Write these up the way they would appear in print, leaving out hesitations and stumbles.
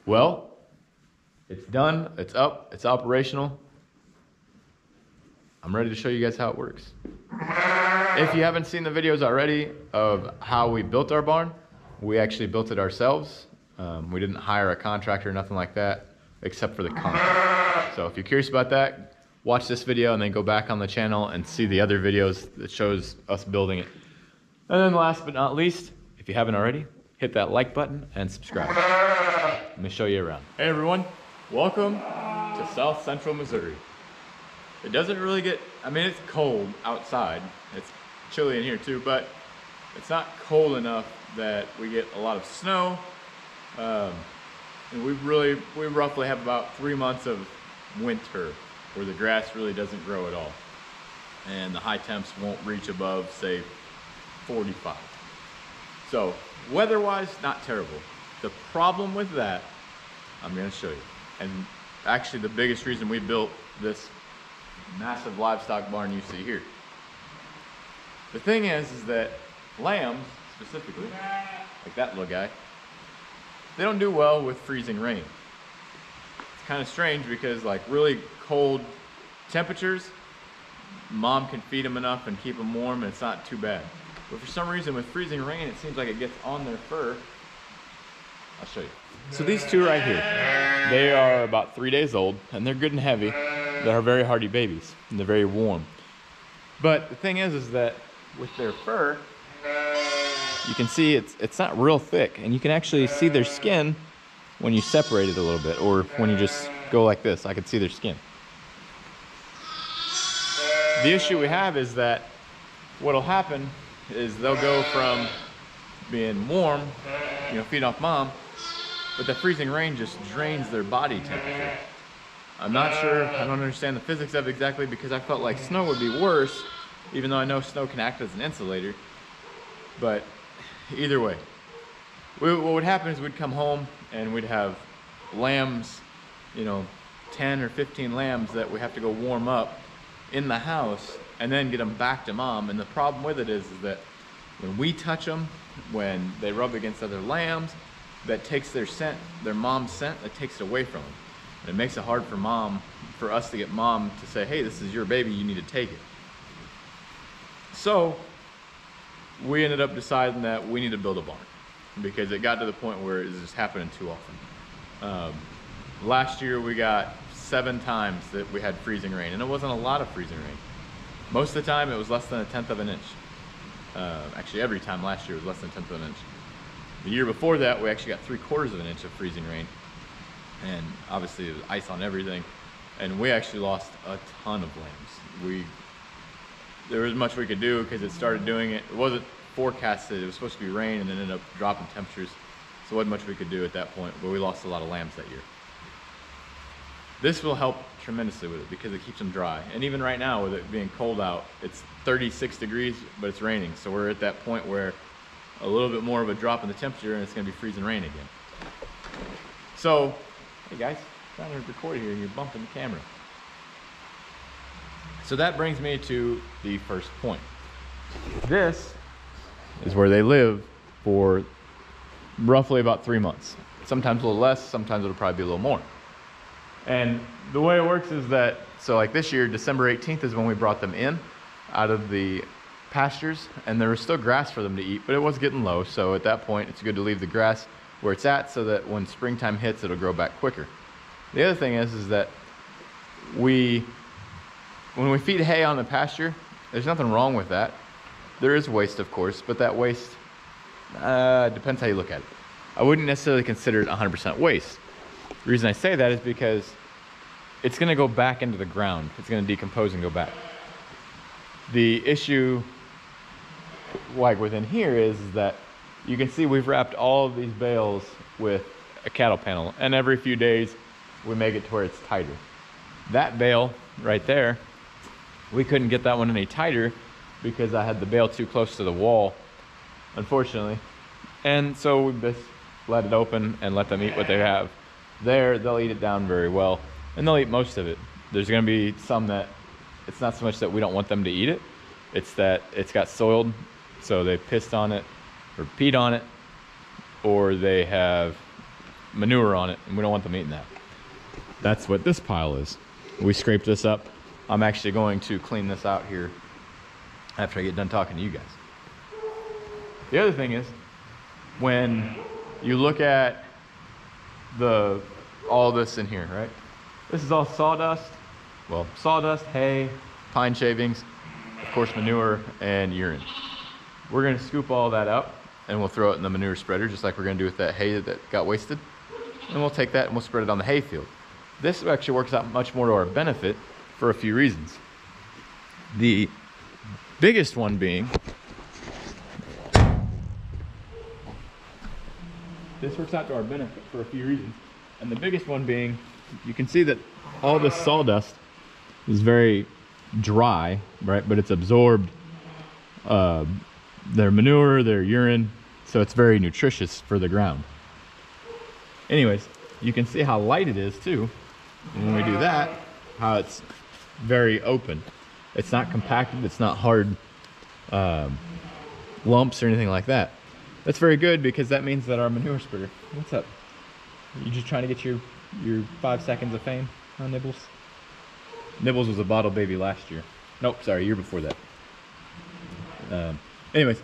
Well, it's done, it's up, it's operational. I'm ready to show you guys how it works. If you haven't seen the videos already of how we built our barn, we actually built it ourselves. We didn't hire a contractor or nothing like that, except for the concrete. So if you're curious about that, watch this video and then go back on the channel and see the other videos that shows us building it. And then last but not least, if you haven't already, hit that like button and subscribe. Let me show you around. Hey everyone, welcome to South Central Missouri. It doesn't really get, I mean it's cold outside, it's chilly in here too, but it's not cold enough that we get a lot of snow. And we roughly have about 3 months of winter where the grass really doesn't grow at all. And the high temps won't reach above, say, 45. So, weather-wise, not terrible. The problem with that, I'm gonna show you. And actually the biggest reason we built this massive livestock barn you see here. The thing is that lambs, specifically, like that little guy, they don't do well with freezing rain. It's kind of strange because like really cold temperatures, mom can feed them enough and keep them warm and it's not too bad. But for some reason with freezing rain, it seems like it gets on their fur. I'll show you. So these two right here, they are about 3 days old and they're good and heavy. They're very hardy babies and they're very warm. But the thing is that with their fur, you can see it's not real thick, and you can actually see their skin when you separate it a little bit, or when you just go like this. I can see their skin. The issue we have is that what'll happen is they'll go from being warm, you know, feeding off mom, but the freezing rain just drains their body temperature. I'm not sure, I don't understand the physics of it exactly, because I felt like snow would be worse, even though I know snow can act as an insulator. But either way, what would happen is we'd come home and we'd have lambs, you know, 10 or 15 lambs that we have to go warm up in the house and then get them back to mom. And the problem with it is that when we touch them, when they rub against other lambs, that takes their scent, their mom's scent, that takes it away from them. And it makes it hard for us to get mom to say, hey, this is your baby, you need to take it. So we ended up deciding that we need to build a barn because it got to the point where it was just happening too often. Last year we got 7 times that we had freezing rain, and it wasn't a lot of freezing rain. Most of the time it was less than 1/10 of an inch. Actually every time last year was less than 1/10 of an inch. The year before that we actually got 3/4 of an inch of freezing rain, and obviously it was ice on everything, and we actually lost a ton of lambs. There was much we could do because it started doing it. It wasn't forecasted. It was supposed to be rain and then ended up dropping temperatures. So there wasn't much we could do at that point, but we lost a lot of lambs that year. This will help tremendously with it because it keeps them dry. And even right now with it being cold out, it's 36 degrees, but it's raining. So we're at that point where a little bit more of a drop in the temperature and it's gonna be freezing rain again. So, hey guys, I'm trying to record here and you're bumping the camera. So that brings me to the first point. This is where they live for roughly about 3 months. Sometimes a little less, sometimes it'll probably be a little more. And the way it works is that, so like this year, December 18th is when we brought them in out of the pastures, and there was still grass for them to eat, but it was getting low. So at that point, it's good to leave the grass where it's at so that when springtime hits, it'll grow back quicker. The other thing is that when we feed hay on the pasture, there's nothing wrong with that. There is waste, of course, but that waste depends how you look at it. I wouldn't necessarily consider it 100% waste. The reason I say that is because it's gonna go back into the ground. It's gonna decompose and go back. The issue, like within here, is that you can see we've wrapped all of these bales with a cattle panel, and every few days we make it to where it's tighter. That bale right there, we couldn't get that one any tighter because I had the bale too close to the wall, unfortunately. And so we just let it open and let them eat what they have. There, they'll eat it down very well, and they'll eat most of it. There's gonna be some that, it's not so much that we don't want them to eat it, it's that it's got soiled, so they pissed on it, or peed on it, or they have manure on it, and we don't want them eating that. That's what this pile is. We scraped this up. I'm actually going to clean this out here after I get done talking to you guys. The other thing is, when you look at all this in here, right? This is all sawdust. Well, sawdust, hay, pine shavings, of course manure, and urine. We're gonna scoop all that up and we'll throw it in the manure spreader, just like we're gonna do with that hay that got wasted. And we'll take that and we'll spread it on the hay field. This actually works out much more to our benefit for a few reasons. The biggest one being, this works out to our benefit for a few reasons. And the biggest one being, you can see that all this sawdust is very dry, right? But it's absorbed their manure, their urine, so it's very nutritious for the ground. Anyways, you can see how light it is too. And when we do that, how it's very open. It's not compacted, it's not hard lumps or anything like that. That's very good, because that means that our manure spreader, what's up? You just trying to get your 5 seconds of fame on Nibbles? Nibbles was a bottle baby last year. Nope, sorry, year before that. Anyways,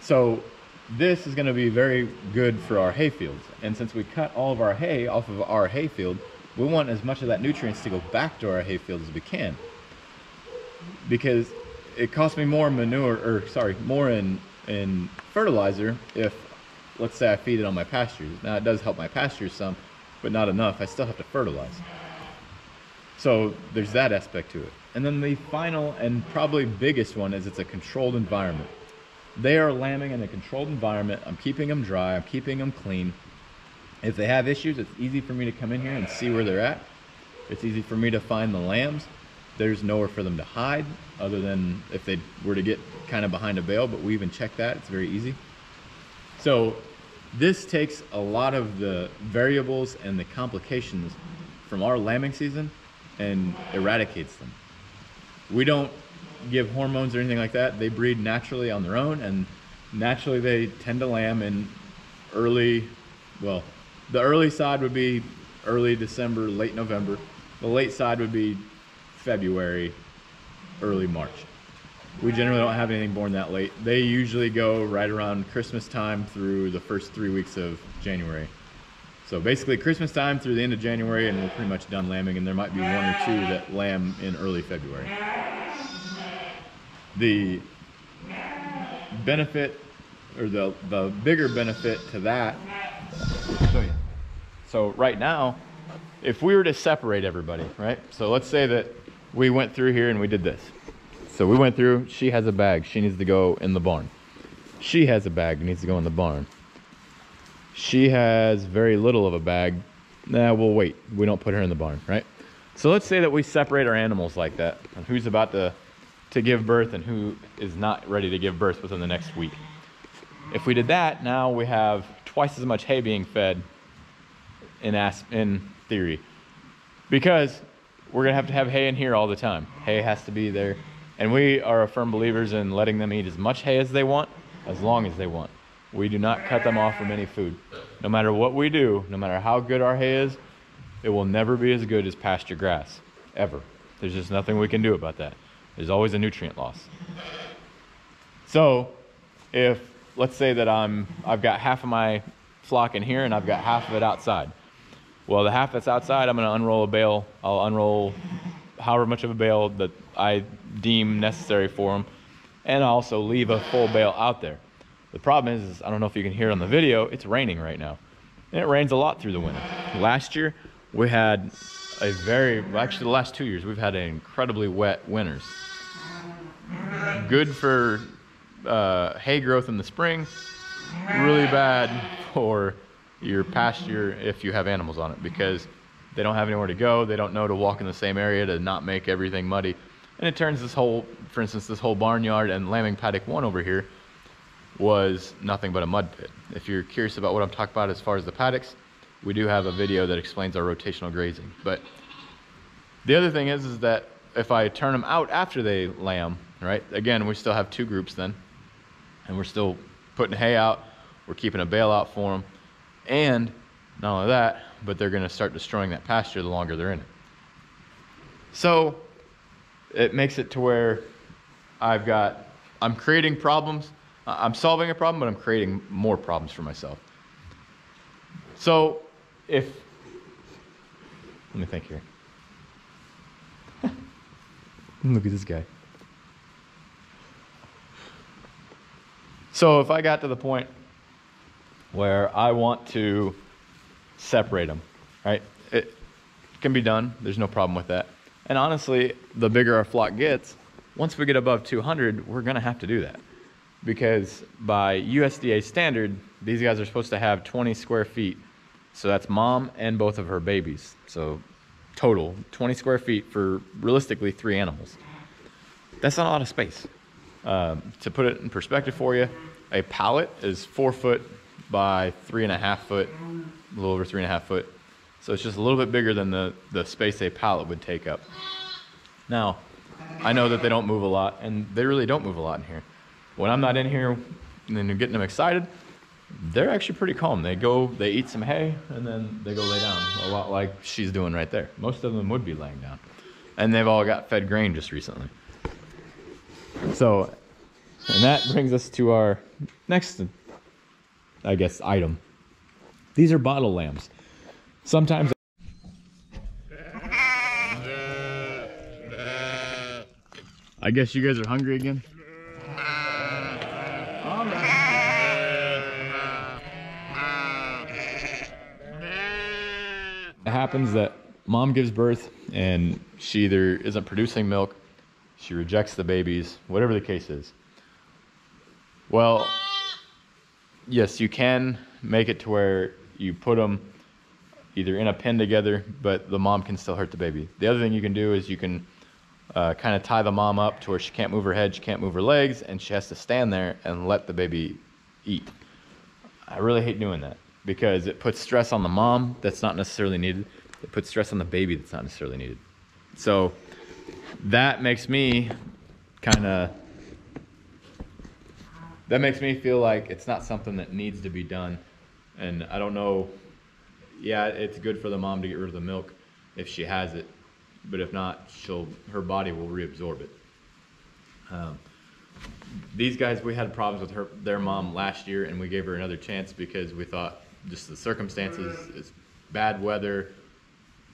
so this is going to be very good for our hay fields. And since we cut all of our hay off of our hay field, we want as much of that nutrients to go back to our hay field as we can. Because it costs me more manure, or sorry, more in fertilizer if, let's say, I feed it on my pastures. Now it does help my pastures some, but not enough. I still have to fertilize. So there's that aspect to it. And then the final and probably biggest one is it's a controlled environment. They are lambing in a controlled environment. I'm keeping them dry, I'm keeping them clean. If they have issues, it's easy for me to come in here and see where they're at. It's easy for me to find the lambs. There's nowhere for them to hide, other than if they were to get kind of behind a bale, but we even check that, it's very easy. So this takes a lot of the variables and the complications from our lambing season and eradicates them. We don't give hormones or anything like that. They breed naturally on their own, and naturally they tend to lamb in early, well, the early side would be early December, late November. The late side would be February, early March. We generally don't have anything born that late. They usually go right around Christmas time through the first 3 weeks of January. So basically Christmas time through the end of January, and we're pretty much done lambing, and there might be 1 or 2 that lamb in early February. The benefit, or the bigger benefit to that, I'll show you. So right now, if we were to separate everybody, right? So let's say that we went through here and we did this. So we went through, she has a bag, she needs to go in the barn. She has a bag, needs to go in the barn. She has very little of a bag. Nah, we'll wait. We don't put her in the barn, right? So let's say that we separate our animals like that, and who's about to give birth and who is not ready to give birth within the next week. If we did that, now we have twice as much hay being fed in theory, because we're gonna have to have hay in here all the time. Hay has to be there, and we are firm believers in letting them eat as much hay as they want, as long as they want. We do not cut them off from any food. No matter what we do, no matter how good our hay is, it will never be as good as pasture grass, ever. There's just nothing we can do about that. There's always a nutrient loss. So if, let's say that I've got half of my flock in here and I've got half of it outside. Well, the half that's outside, I'm gonna unroll a bale. I'll unroll however much of a bale that I deem necessary for them, and I'll also leave a full bale out there. The problem is, I don't know if you can hear it on the video, it's raining right now. And it rains a lot through the winter. Last year, we had actually the last 2 years, we've had incredibly wet winters. Good for hay growth in the spring, really bad for your pasture if you have animals on it, because they don't have anywhere to go, they don't know to walk in the same area to not make everything muddy. And it turns this whole, for instance, this whole barnyard and lambing paddock 1 over here was nothing but a mud pit. If you're curious about what I'm talking about as far as the paddocks, we do have a video that explains our rotational grazing. But the other thing is that if I turn them out after they lamb, right, again, we still have 2 groups then, and we're still putting hay out, we're keeping a bale out for them. And not only that, but they're going to start destroying that pasture the longer they're in it. So it makes it to where I'm creating problems. I'm solving a problem, but I'm creating more problems for myself. So let me think here. Look at this guy. So if I got to the point where I want to separate them, right? It can be done. There's no problem with that. And honestly, the bigger our flock gets, once we get above 200, we're going to have to do that. Because by USDA standard, these guys are supposed to have 20 square feet. So that's mom and both of her babies. So total 20 square feet for realistically 3 animals. That's not a lot of space. To put it in perspective for you, a pallet is 4 foot by 3.5 foot, a little over 3.5 foot. So it's just a little bit bigger than the space a pallet would take up. Now, I know that they don't move a lot, and they really don't move a lot in here. When I'm not in here and then you're getting them excited, they're actually pretty calm. They eat some hay, and then they go lay down, a lot like she's doing right there. Most of them would be laying down. And they've all got fed grain just recently. So, and that brings us to our next, I guess, item. These are bottle lambs. Sometimes I guess you guys are hungry again? It happens that mom gives birth and she either isn't producing milk, she rejects the babies, whatever the case is. Well, yes, you can make it to where you put them either in a pen together, but the mom can still hurt the baby. The other thing you can do is you can kind of tie the mom up to where she can't move her head, she can't move her legs, and she has to stand there and let the baby eat. I really hate doing that because it puts stress on the mom that's not necessarily needed. It puts stress on the baby that's not necessarily needed. So that makes me feel like it's not something that needs to be done. And I don't know, yeah, it's good for the mom to get rid of the milk if she has it, but if not, her body will reabsorb it. These guys, we had problems with their mom last year, and we gave her another chance because we thought just the circumstances, it's bad weather,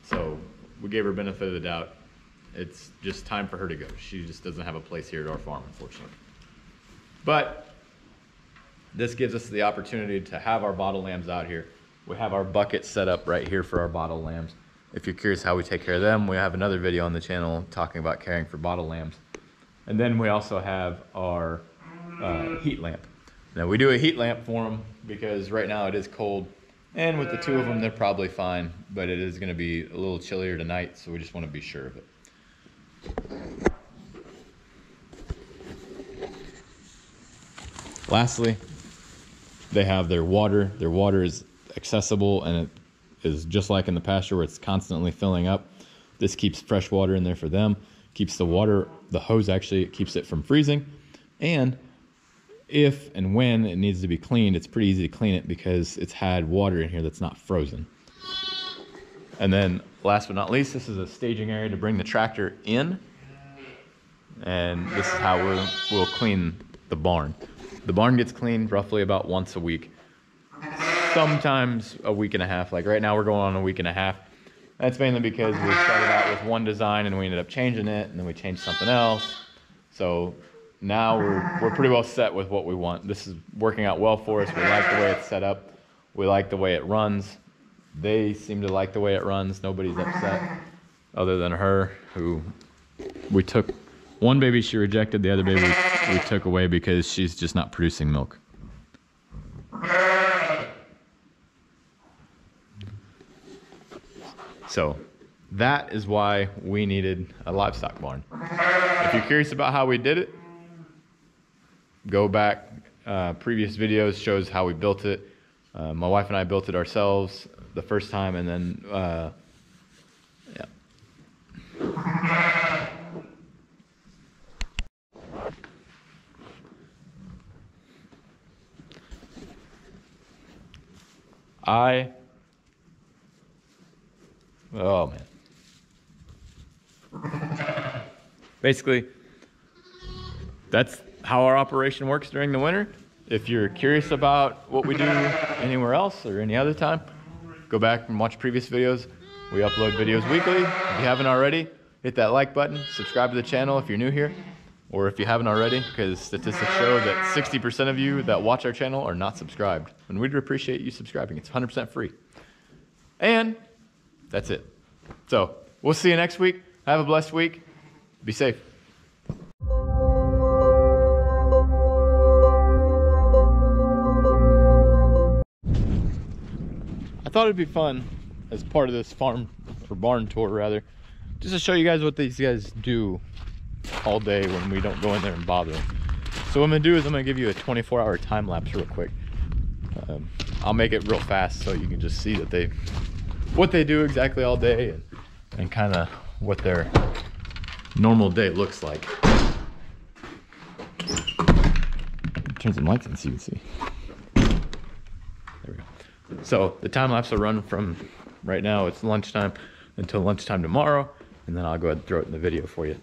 so we gave her benefit of the doubt. It's just time for her to go. She just doesn't have a place here at our farm, unfortunately. But this gives us the opportunity to have our bottle lambs out here. We have our bucket set up right here for our bottle lambs. If you're curious how we take care of them, we have another video on the channel talking about caring for bottle lambs. And then we also have our heat lamp. Now we do a heat lamp for them because right now it is cold. And with the 2 of them, they're probably fine, but it is gonna be a little chillier tonight, so we just wanna be sure of it. Lastly, they have their water. Their water is accessible, and it is just like in the pasture where it's constantly filling up. This keeps fresh water in there for them, keeps the hose actually, it keeps it from freezing. And if and when it needs to be cleaned, it's pretty easy to clean it because it's had water in here that's not frozen. And then last but not least, this is a staging area to bring the tractor in. And this is how we'll clean the barn. The barn gets cleaned roughly about once a week. Sometimes a week and a half. Like right now we're going on a week and a half. That's mainly because we started out with one design and we ended up changing it, and then we changed something else. So now we're pretty well set with what we want. This is working out well for us. We like the way it's set up. We like the way it runs. They seem to like the way it runs. Nobody's upset other than her, who we took one baby she rejected, the other baby we took away because she's just not producing milk. So that is why we needed a livestock barn. If you're curious about how we did it, go back. Previous videos shows how we built it. My wife and I built it ourselves the first time, and then yeah. Oh man. Basically, that's how our operation works during the winter. If you're curious about what we do anywhere else or any other time, go back and watch previous videos. We upload videos weekly. If you haven't already, hit that like button, subscribe to the channel if you're new here, or if you haven't already, because statistics show that 60% of you that watch our channel are not subscribed. And we'd appreciate you subscribing. It's 100% free. And that's it. So we'll see you next week. Have a blessed week. Be safe. I thought it'd be fun as part of this farm or barn tour rather, just to show you guys what these guys do all day when we don't go in there and bother them. So what I'm gonna do is I'm gonna give you a 24-hour time lapse real quick. I'll make it real fast so you can just see that what they do exactly all day and kind of what their normal day looks like. Turn some lights on so you can see. There we go. So the time lapse will run from right now, it's lunchtime, until lunchtime tomorrow, and then I'll go ahead and throw it in the video for you.